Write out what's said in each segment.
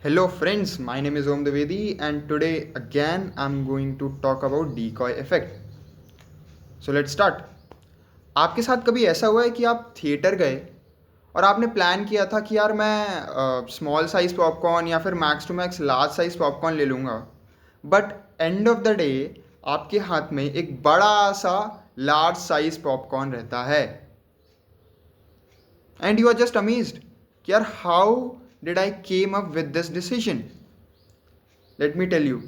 Hello friends, my name is Om Dwivedi and today again I'm going to talk about decoy effect. So let's start. आपके साथ कभी ऐसा हुआ है कि आप थिएटर गए और आपने प्लान किया था कि यार मैं स्मॉल साइज़ पॉपकॉर्न या फिर max to max large size popcorn ले लूँगा, but end of the day आपके हाथ में एक बड़ा सा लार्ज साइज़ पॉपकॉर्न रहता है and you are just amazed कि यार how did I came up with this decision. Let me tell you,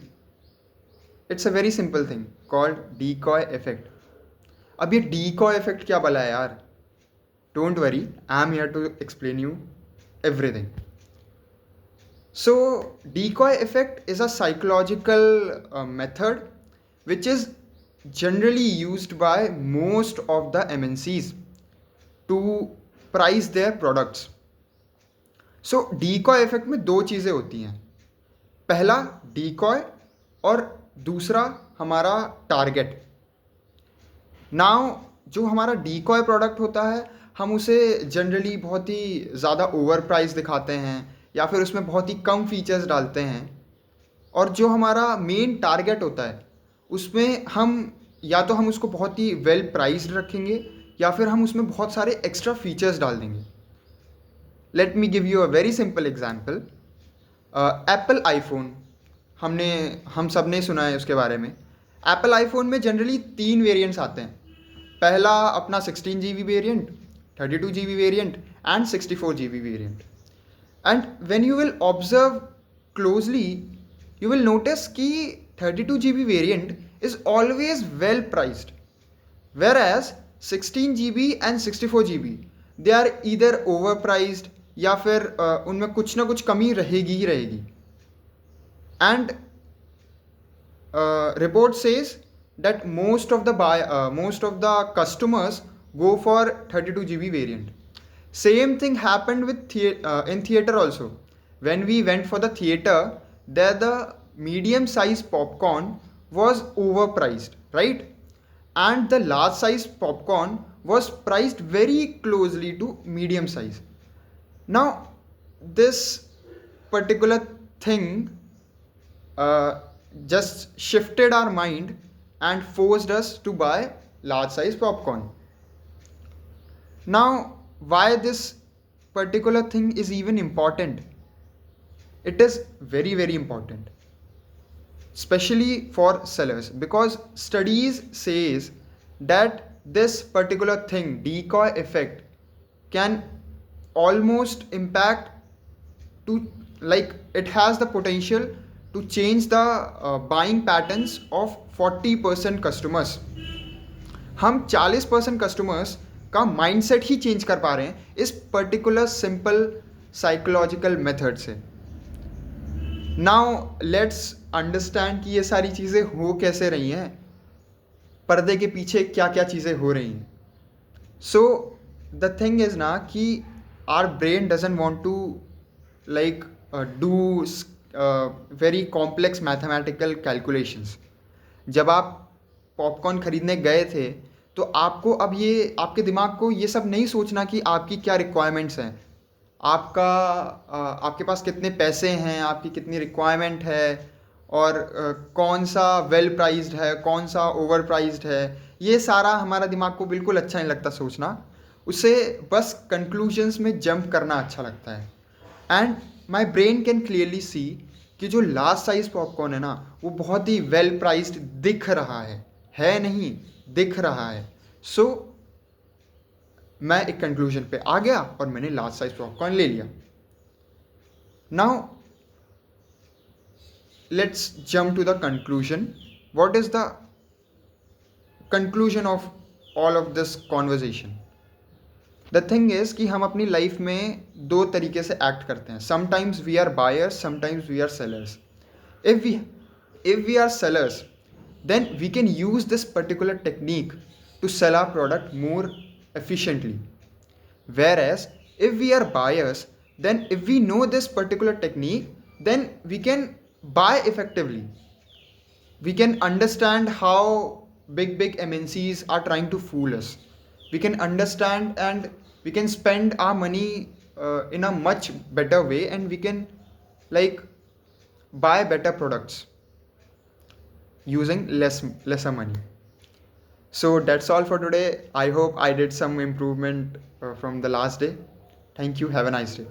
it's a very simple thing called decoy effect. अब ये डीकॉय इफेक्ट क्या भला है यार? Don't worry, I am here to explain you everything. So decoy effect is a psychological method which is generally used by most of the MNCs to price their products. So decoy effect में दो चीज़ें होती हैं. पहला डीकॉय और दूसरा हमारा target. Now जो हमारा डीकॉय प्रोडक्ट होता है हम उसे जनरली बहुत ही ज़्यादा ओवर प्राइस दिखाते हैं या फिर उसमें बहुत ही कम फीचर्स डालते हैं. और जो हमारा मेन टारगेट होता है उसमें हम या तो हम उसको बहुत ही वेल प्राइस्ड रखेंगे या फिर हम उसमें बहुत सारे एक्स्ट्रा फीचर्स डाल देंगे. Let me give you a very simple example. Apple iPhone, हम सब ने सुना है उसके बारे में. एप्पल आईफोन में जनरली 3 वेरिएंट्स आते हैं. पहला अपना 16 GB variant, 32 GB variant and 64 GB variant. And when you will observe closely you will notice कि 32 GB variant is always well priced, whereas 16 GB and 64 GB they are either overpriced या फिर उनमें कुछ ना कुछ कमी रहेगी ही रहेगी. And report says that most of the customers go for 32 GB variant. Same thing happened with in theater also. When we went for the theater, there the medium size popcorn was overpriced, right? And the large size popcorn was priced very closely to medium size. Now this particular thing uh, just shifted our mind and forced us to buy large size popcorn. Now why this particular thing is even important? It is very very important, especially for sellers, because studies says that this particular thing, decoy effect, can almost impact to, like, it has the potential to change the buying patterns of 40% customers. हम 40% customers का mindset ही change कर पा रहे हैं इस particular simple psychological method से. Now let's understand कि ये सारी चीज़ें हो कैसे रही हैं, पर्दे के पीछे क्या क्या चीज़ें हो रही हैं. सो द थिंग इज़ ना कि our brain doesn't want to like do very complex mathematical calculations. जब आप पॉपकॉर्न खरीदने गए थे तो आपको अब ये आपके दिमाग को ये सब नहीं सोचना कि आपकी क्या रिक्वायरमेंट्स हैं, आपके पास कितने पैसे हैं, आपकी कितनी रिक्वायरमेंट है और कौन सा वेल प्राइज्ड है, कौन सा ओवर प्राइज्ड है. ये सारा हमारा दिमाग को बिल्कुल अच्छा नहीं लगता सोचना. उसे बस कंक्लूजन्स में जंप करना अच्छा लगता है. And my brain can clearly see कि जो लार्ज साइज पॉपकॉर्न है ना वो बहुत ही वेल प्राइज्ड दिख रहा है नहीं, दिख रहा है. सो मैं एक कंक्लूजन पे आ गया और मैंने लार्ज साइज पॉपकॉर्न ले लिया. Now let's jump to the conclusion. What is the conclusion of all of this conversation? The thing is कि हम अपनी लाइफ में दो तरीके से एक्ट करते हैं. Sometimes we are buyers, sometimes we are sellers. if we are sellers, then we can use this particular technique to sell our product more efficiently. Whereas if we are buyers, then if we know this particular technique, then we can buy effectively. We can understand how big MNCs are trying to fool us. We can understand and we can spend our money in a much better way, and we can like buy better products using lesser money. So that's all for today. I hope I did some improvement from the last day. Thank you. Have a nice day.